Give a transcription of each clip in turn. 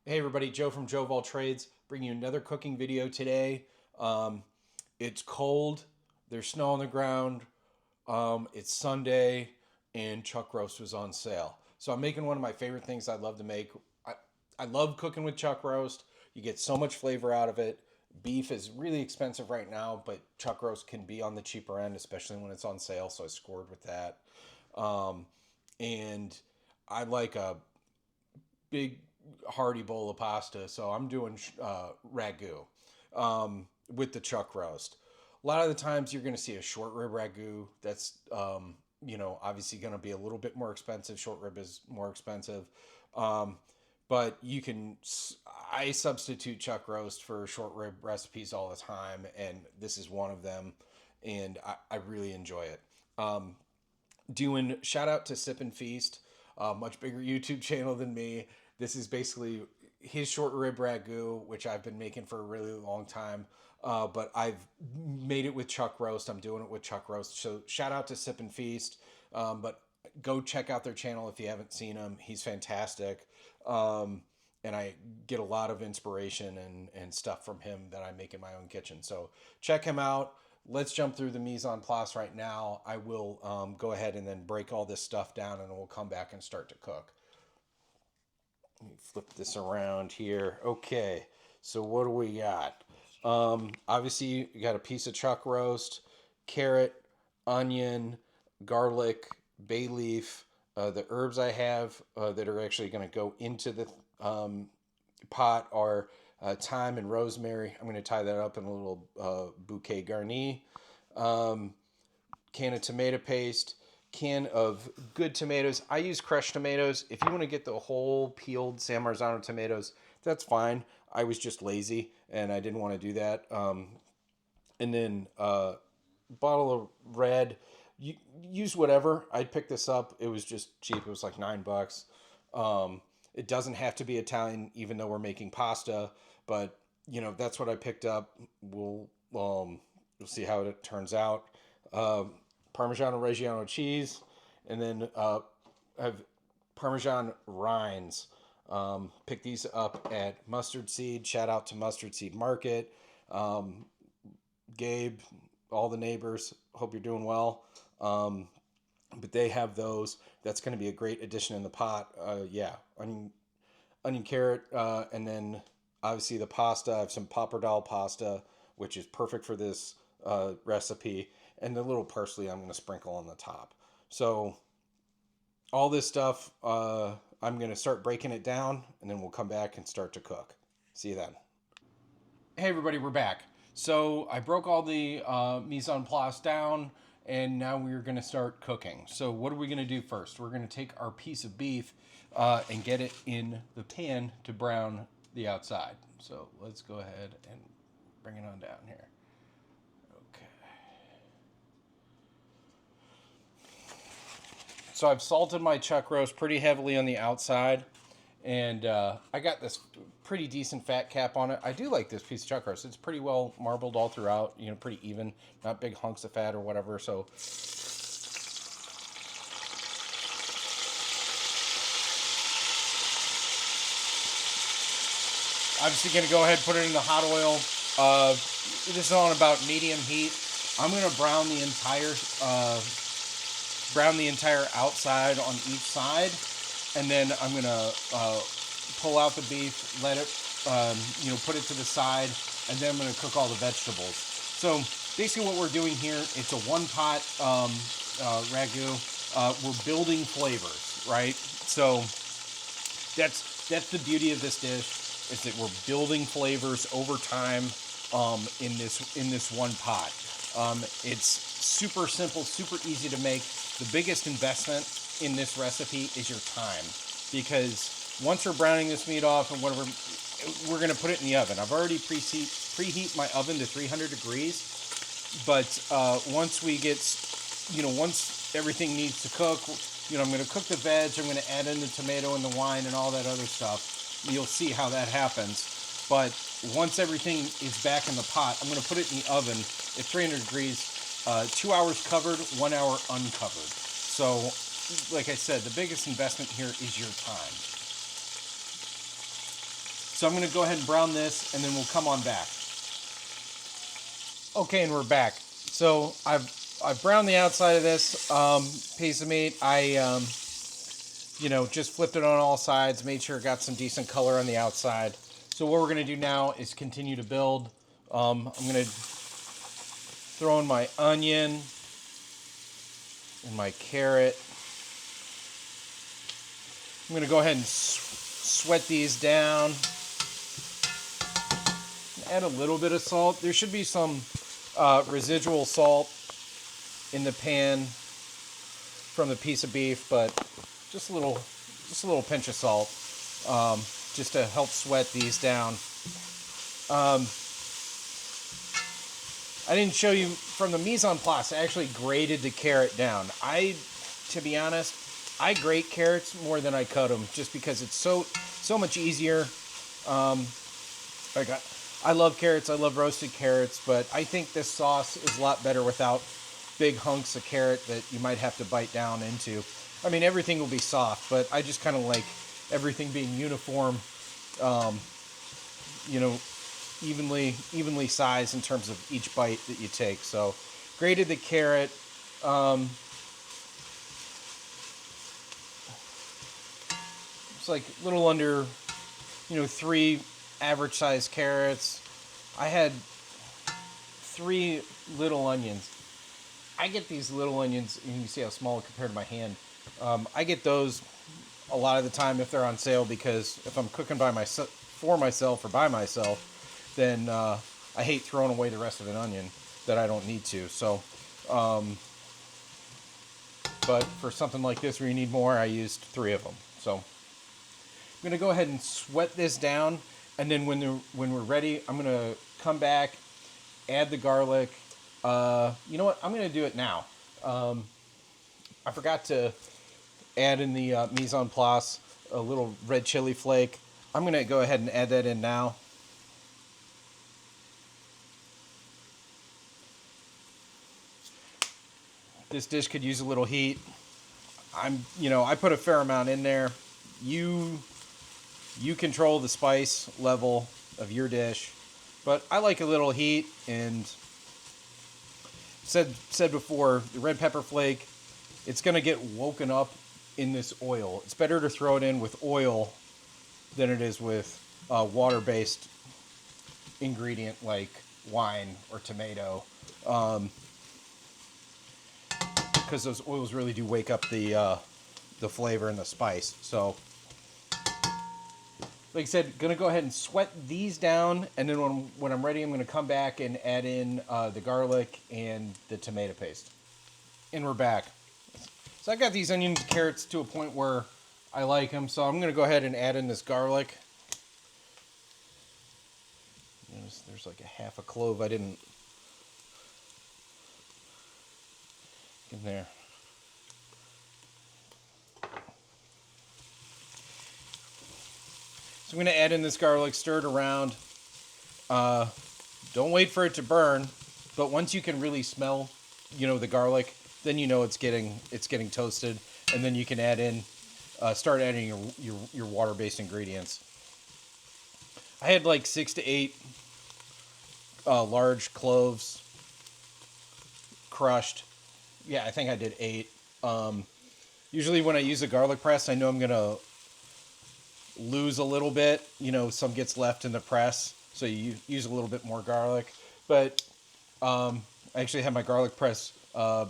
Hey everybody, Joe from Joe of All Trades, bringing you another cooking video today. It's cold, there's snow on the ground, it's Sunday, and chuck roast was on sale. So I'm making one of my favorite things I love to make. I love cooking with chuck roast. You get so much flavor out of it. Beef is really expensive right now, but chuck roast can be on the cheaper end, especially when it's on sale. So I scored with that. Um, and I like a big hearty bowl of pasta, so I'm doing ragu with the chuck roast. A lot of the times you're going to see a short rib ragu. That's obviously going to be a little bit more expensive. Short rib is more expensive, um, but you can. I substitute chuck roast for short rib recipes all the time, and this is one of them, and I really enjoy it. Doing shout out to Sip and Feast, much bigger YouTube channel than me. This is basically his short rib ragu, which I've been making for a really long time. But I've made it with chuck roast. I'm doing it with chuck roast. So shout out to Sip and Feast. But go check out their channel if you haven't seen him. He's fantastic. And I get a lot of inspiration and stuff from him that I make in my own kitchen. So check him out. Let's jump through the mise en place right now. I will go ahead and then break all this stuff down and we'll come back and start to cook. Let me flip this around here. Okay, so what do we got? Obviously, you got a piece of chuck roast, carrot, onion, garlic, bay leaf. The herbs I have that are actually going to go into the pot are thyme and rosemary. I'm going to tie that up in a little bouquet garni. Can of tomato paste, can of good tomatoes. I use crushed tomatoes. If you want to get the whole peeled San Marzano tomatoes, that's fine. I was just lazy and I didn't want to do that. And then bottle of red. You use whatever. I picked this up. It was just cheap. It was like $9. It doesn't have to be Italian, even though we're making pasta. But that's what I picked up. We'll see how it turns out. Parmesan and reggiano cheese, and then have Parmesan rinds. Pick these up at Mustard Seed. Shout out to Mustard Seed Market. Gabe, all the neighbors. Hope you're doing well. But they have those. That's going to be a great addition in the pot. Yeah, onion, carrot, and then obviously the pasta. I have some papperdale pasta, which is perfect for this recipe, and the little parsley I'm going to sprinkle on the top. So all this stuff, I'm going to start breaking it down, and then we'll come back and start to cook. See you then. Hey everybody, we're back. So I broke all the mise en place down, and now we're going to start cooking. So what are we going to do first? We're going to take our piece of beef and get it in the pan to brown the outside. So let's go ahead and bring it on down here. Okay. So I've salted my chuck roast pretty heavily on the outside, and I got this pretty decent fat cap on it. I do like this piece of chuck roast. It's pretty well marbled all throughout, pretty even, not big hunks of fat or whatever. So obviously going to go ahead and put it in the hot oil. This is on about medium heat. I'm going to brown the entire outside on each side, and then I'm going to pull out the beef, let it, put it to the side, and then I'm going to cook all the vegetables. So basically what we're doing here, it's a one-pot ragu. We're building flavors, right? So that's the beauty of this dish, is that we're building flavors over time in this one pot. It's super simple, super easy to make. The biggest investment in this recipe is your time, because once we're browning this meat off and whatever, we're going to put it in the oven. I've already preheat my oven to 300 degrees, but once everything needs to cook, I'm going to cook the veg, I'm going to add in the tomato and the wine and all that other stuff. You'll see how that happens. But once everything is back in the pot, I'm going to put it in the oven at 300 degrees, 2 hours covered, 1 hour uncovered. So, like I said, the biggest investment here is your time. So I'm going to go ahead and brown this, and then we'll come on back. Okay, and we're back. So I've browned the outside of this piece of meat. I just flipped it on all sides, made sure it got some decent color on the outside. So what we're going to do now is continue to build. I'm going to throw in my onion and my carrot. I'm going to go ahead and sweat these down. Add a little bit of salt. There should be some residual salt in the pan from the piece of beef, but just a little pinch of salt, just to help sweat these down. I didn't show you from the mise en place. I actually grated the carrot down. To be honest, I grate carrots more than I cut them, just because it's so much easier. I love carrots. I love roasted carrots, but I think this sauce is a lot better without big hunks of carrot that you might have to bite down into. I mean, everything will be soft, but I just kind of like everything being uniform, evenly sized in terms of each bite that you take. So, grated the carrot. It's like a little under, 3 average sized carrots. I had 3 little onions. I get these little onions, and you see how small compared to my hand. I get those a lot of the time if they're on sale, because if I'm cooking for myself or by myself, then I hate throwing away the rest of an onion that I don't need to. So, but for something like this where you need more, I used 3 of them. So I'm going to go ahead and sweat this down, and then when we're ready, I'm going to come back, add the garlic. You know what? I'm going to do it now. I forgot to add in the mise en place a little red chili flake. I'm going to go ahead and add that in now. This dish could use a little heat. I put a fair amount in there. You control the spice level of your dish, but I like a little heat. And said before, the red pepper flake, it's going to get woken up in this oil. It's better to throw it in with oil than it is with water-based ingredient like wine or tomato, because those oils really do wake up the flavor and the spice. So, like I said, gonna go ahead and sweat these down, and then when I'm ready, I'm gonna come back and add in the garlic and the tomato paste. And we're back. So I got these onions and carrots to a point where I like them, so I'm gonna go ahead and add in this garlic. There's like a half a clove I didn't in there. So I'm going to add in this garlic, stir it around. Don't wait for it to burn, but once you can really smell, the garlic, then it's getting toasted, and then you can start adding your water-based ingredients. I had like 6 to 8 large cloves crushed. Yeah, I think I did 8. Usually when I use a garlic press, I know I'm gonna lose a little bit. Some gets left in the press, so you use a little bit more garlic. But I actually had my garlic press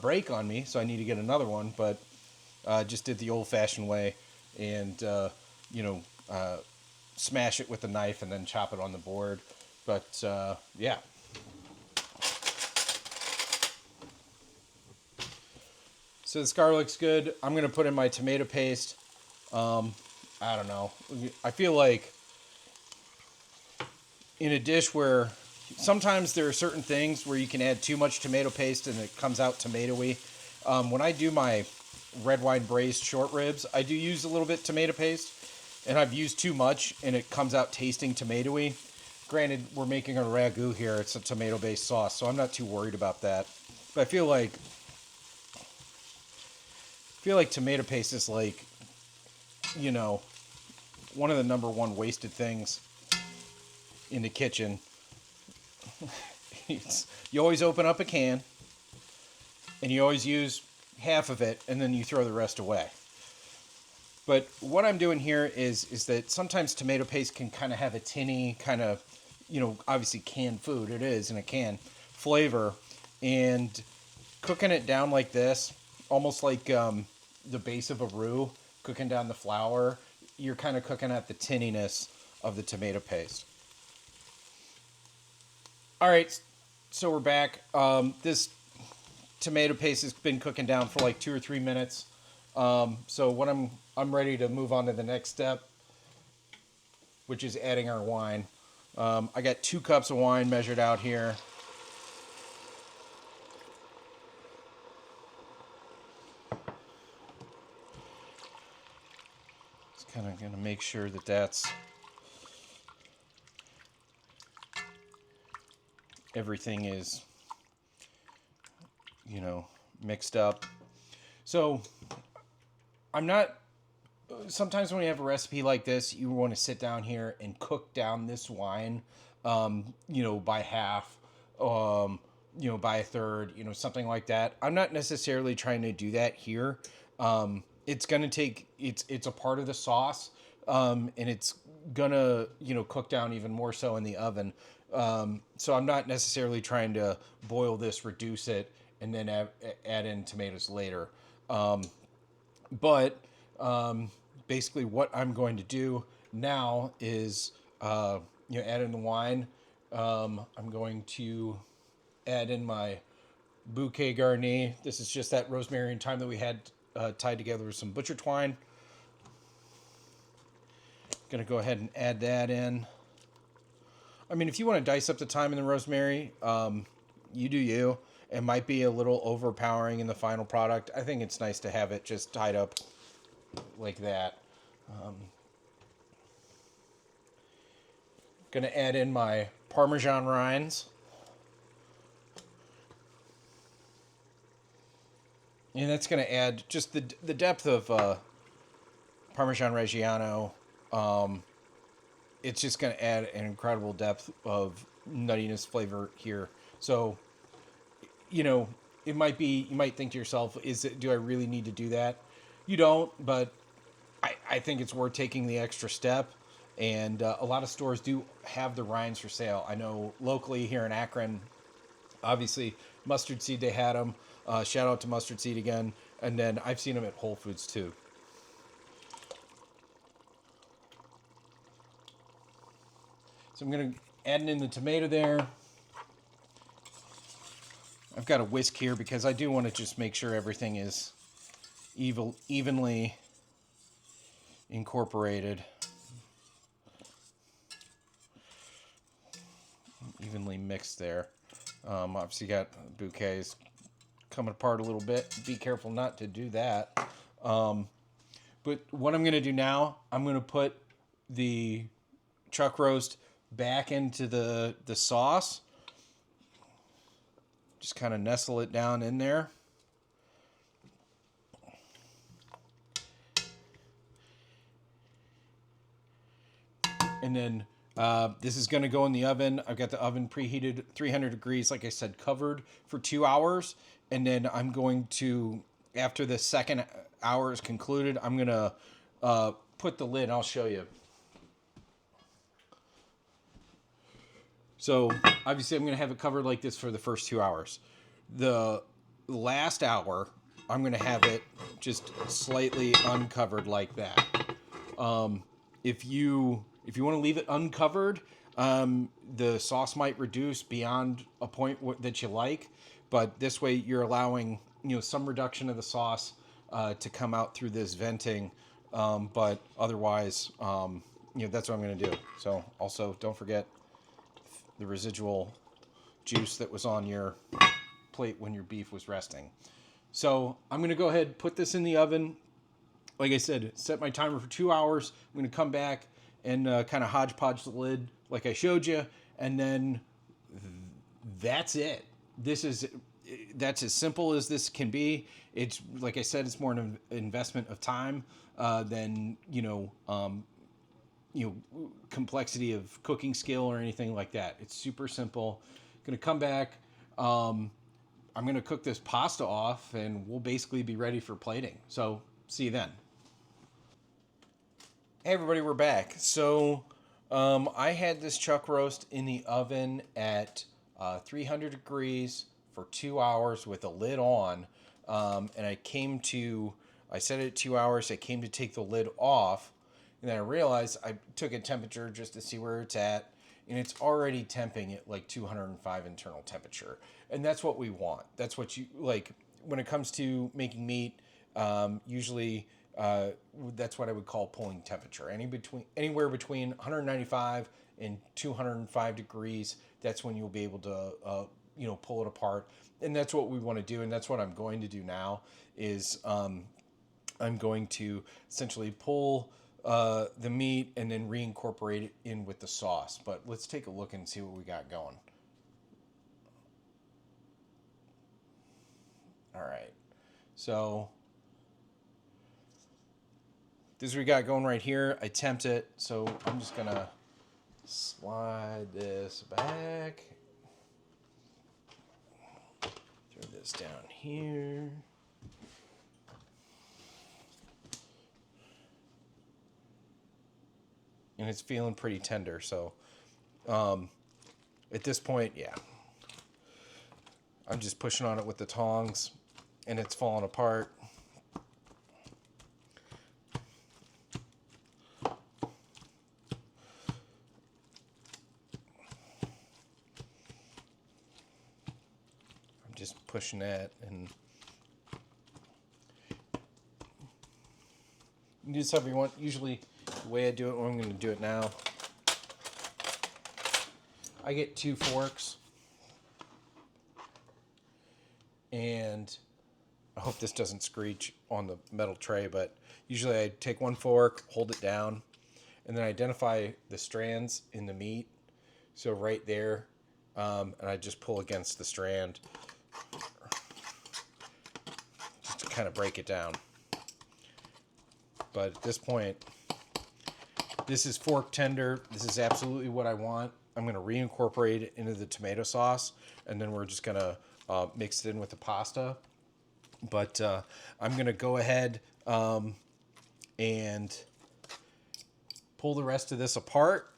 break on me, so I need to get another one. But just did the old-fashioned way, and smash it with a knife and then chop it on the board. But yeah. So this garlic's good. I'm going to put in my tomato paste. I don't know. I feel like in a dish where sometimes there are certain things where you can add too much tomato paste and it comes out tomatoey. When I do my red wine braised short ribs, I do use a little bit tomato paste, and I've used too much and it comes out tasting tomatoey. Granted, we're making a ragu here. It's a tomato-based sauce, so I'm not too worried about that. But I feel like tomato paste is like, one of the number one wasted things in the kitchen, you always open up a can and you always use half of it and then you throw the rest away. But what I'm doing here is that sometimes tomato paste can kind of have a tinny kind of, obviously canned food, it is in a can, flavor. And cooking it down like this, almost like the base of a roux, cooking down the flour, you're kind of cooking at the tinniness of the tomato paste. All right, so we're back. This tomato paste has been cooking down for like 2 or 3 minutes. So what I'm ready to move on to the next step, which is adding our wine. I got 2 cups of wine measured out here. Just kind of gonna make sure that that's everything is, mixed up. So I'm not, sometimes when you have a recipe like this, you want to sit down here and cook down this wine, by half, by a third, something like that. I'm not necessarily trying to do that here. It's going to take, it's a part of the sauce, and it's going to, cook down even more so in the oven. So I'm not necessarily trying to boil this, reduce it, and then add in tomatoes later. But basically what I'm going to do now is, add in the wine. I'm going to add in my bouquet garni. This is just that rosemary and thyme that we had tied together with some butcher twine. Going to go ahead and add that in. I mean, if you want to dice up the thyme and the rosemary, you do you. It might be a little overpowering in the final product. I think it's nice to have it just tied up like that. Going to add in my parmesan rinds. And that's going to add just the depth of parmesan reggiano. It's just going to add an incredible depth of nuttiness flavor here. So, it might be, you might think to yourself, do I really need to do that? You don't, but I think it's worth taking the extra step. And a lot of stores do have the rinds for sale. I know locally here in Akron, obviously Mustard Seed, they had them. Shout out to Mustard Seed again. And then I've seen them at Whole Foods too. So I'm going to add in the tomato there. I've got a whisk here because I do want to just make sure everything is evenly incorporated. Evenly mixed there. Obviously got bouquets coming apart a little bit. Be careful not to do that. But what I'm going to do now, I'm going to put the chuck roast back into the sauce. Just kind of nestle it down in there. And then this is going to go in the oven. I've got the oven preheated 300 degrees, like I said, covered for 2 hours. And then I'm going to, after the second hour is concluded, I'm going to put the lid. I'll show you. So obviously I'm going to have it covered like this for the first 2 hours. The last hour, I'm going to have it just slightly uncovered like that. If you want to leave it uncovered, the sauce might reduce beyond a point that you like, but this way you're allowing some reduction of the sauce to come out through this venting. But otherwise, that's what I'm going to do. So also don't forget the residual juice that was on your plate when your beef was resting. So I'm going to go ahead and put this in the oven. Like I said, set my timer for 2 hours. I'm going to come back and kind of hodgepodge the lid like I showed you. And then that's it. That's as simple as this can be. It's, like I said, it's more an investment of time than, complexity of cooking skill or anything like that. It's super simple. Gonna come back. I'm gonna cook this pasta off, and we'll basically be ready for plating. So see you then. Hey everybody, we're back. So I had this chuck roast in the oven at 300 degrees for 2 hours with a lid on, and I set it at 2 hours. I came to take the lid off, and then I realized I took a temperature just to see where it's at, and it's already temping at like 205 internal temperature, and that's what we want. That's what you like when it comes to making meat. Usually, that's what I would call pulling temperature. Anywhere between 195 and 205 degrees. That's when you'll be able to pull it apart, and that's what we want to do, and that's what I'm going to do now. Is I'm going to essentially pull the meat and then reincorporate it in with the sauce. But let's take a look and see what we got going. All right, so this is what we got going right here. I temped it, so I'm just gonna slide this back. Throw this down here. And it's feeling pretty tender, so at this point, yeah. I'm just pushing on it with the tongs, and it's falling apart. I'm just pushing that, and you can do this however you want. Usually, the way I do it, I'm going to do it now. I get 2 forks, and I hope this doesn't screech on the metal tray, but usually I take 1 fork, hold it down, and then identify the strands in the meat. So right there, and I just pull against the strand just to kind of break it down. But at this point, this is fork tender. This is absolutely what I want. I'm going to reincorporate it into the tomato sauce, and then we're just going to mix it in with the pasta. But I'm going to go ahead and pull the rest of this apart.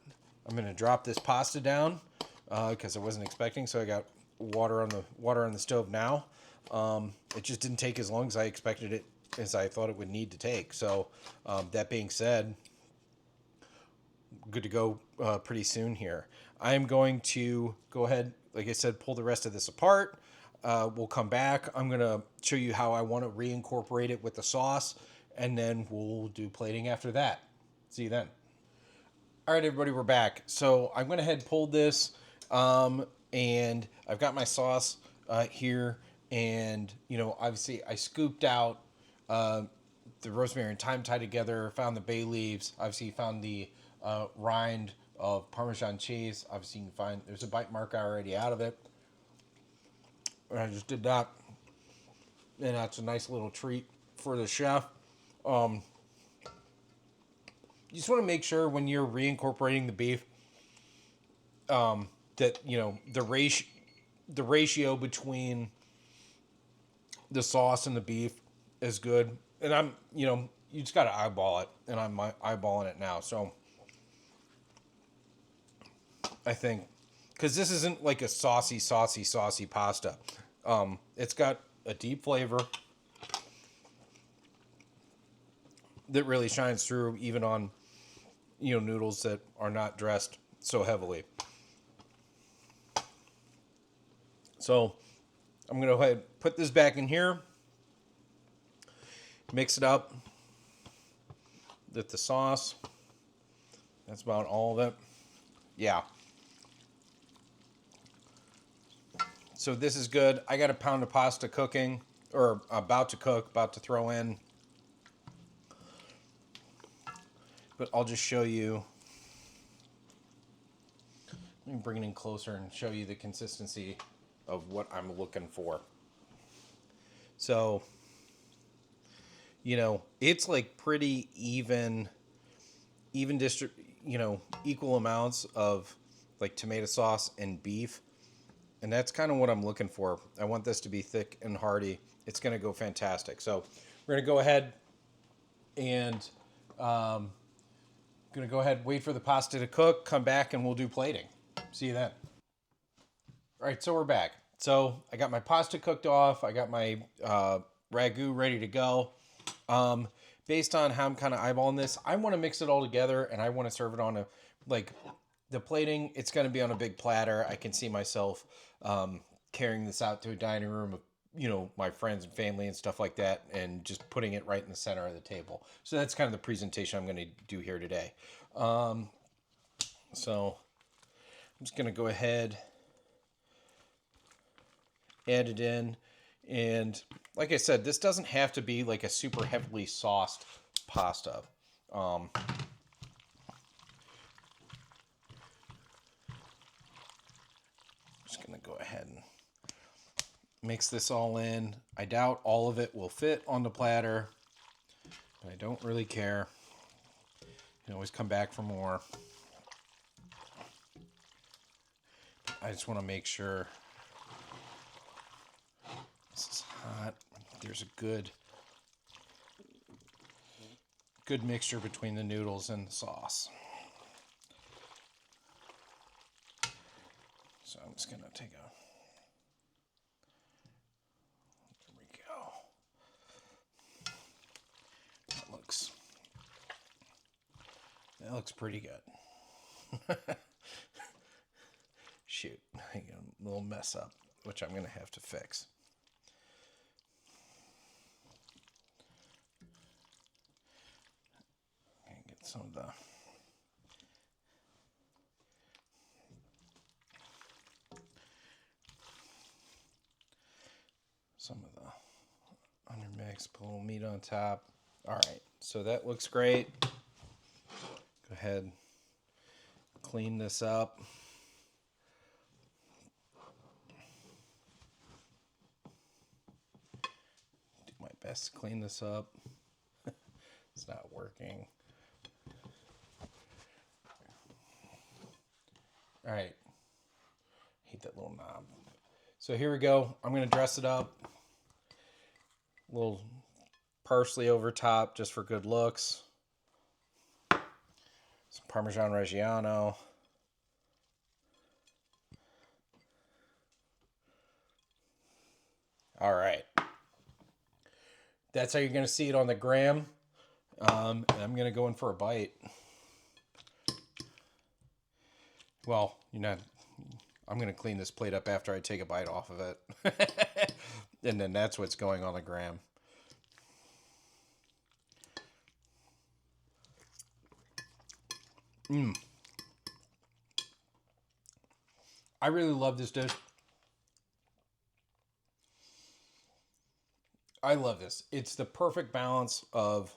I'm going to drop this pasta down because I wasn't expecting, so I got water on the stove now. It just didn't take as long as I expected it, as I thought it would need to take. So that being said, good to go pretty soon here. I am going to go ahead, like I said, pull the rest of this apart. We'll come back. I'm going to show you how I want to reincorporate it with the sauce, and then we'll do plating after that. See you then. All right, everybody, we're back. So I went ahead and pulled this, and I've got my sauce here, and, obviously I scooped out the rosemary and thyme tied together, found the bay leaves, obviously found the rind of Parmesan cheese. Obviously you can find, there's a bite mark already out of it. And I just did that, and that's a nice little treat for the chef. You just want to make sure when you're reincorporating the beef that the ratio between the sauce and the beef is good. And you just got to eyeball it, and I'm eyeballing it now. So I think, because this isn't like a saucy pasta. It's got a deep flavor that really shines through even on, noodles that are not dressed so heavily. So I'm going to go ahead and put this back in here, mix it up with the sauce. That's about all of it. Yeah. So this is good. I got a pound of pasta cooking, or about to cook, about to throw in. But I'll just show you. Let me bring it in closer and show you the consistency of what I'm looking for. So, it's like pretty even equal amounts of like tomato sauce and beef. And that's kind of what I'm looking for. I want this to be thick and hearty. It's going to go fantastic. So we're going to go ahead and wait for the pasta to cook, come back, and we'll do plating. See you then. All right, so we're back. So I got my pasta cooked off. I got my ragu ready to go. Based on how I'm kind of eyeballing this, I want to mix it all together, and I want to serve it on the plating. It's going to be on a big platter. I can see myself carrying this out to a dining room of, my friends and family and stuff like that, and just putting it right in the center of the table. So that's kind of the presentation I'm going to do here today. So I'm just going to go ahead, add it in. And like I said, this doesn't have to be like a super heavily sauced pasta. Just going to go ahead and mix this all in. I doubt all of it will fit on the platter, but I don't really care. You can always come back for more. I just want to make sure this is hot. There's a good mixture between the noodles and the sauce. So I'm just going to take a... There we go. That looks pretty good. Shoot, I got a little mess up, which I'm going to have to fix. Get some of the undermix, put a little meat on top. All right, so that looks great. Go ahead, clean this up. Do my best to clean this up. It's not working. All right. Hate that little knob. So here we go. I'm going to dress it up. A little parsley over top just for good looks. Some parmesan reggiano. All right. That's how you're going to see it on the gram. And I'm going to go in for a bite. Well, I'm going to clean this plate up after I take a bite off of it. And then that's what's going on the gram. I really love this dish. I love this. It's the perfect balance of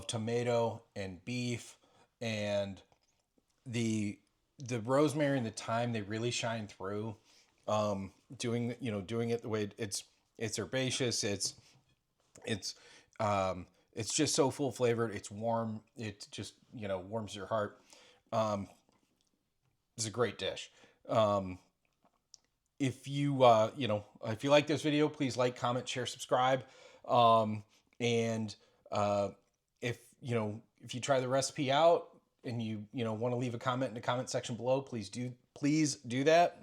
tomato and beef, and the rosemary and the thyme, they really shine through. Doing it the way it's herbaceous. It's just so full flavored. It's warm. It just warms your heart. It's a great dish. If you like this video, please like, comment, share, subscribe. And if you try the recipe out and you want to leave a comment in the comment section below, please do that.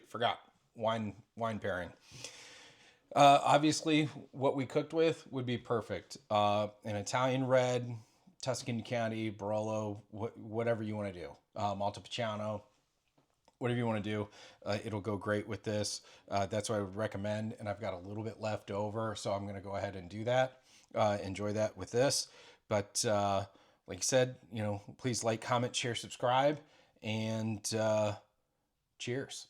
Forgot wine pairing. Obviously, what we cooked with would be perfect. An Italian red, Tuscany County, Barolo, whatever you want to do. Montepulciano, whatever you want to do. It'll go great with this. That's what I would recommend. And I've got a little bit left over, so I'm going to go ahead and do that. Enjoy that with this. But like I said, please like, comment, share, subscribe, and cheers.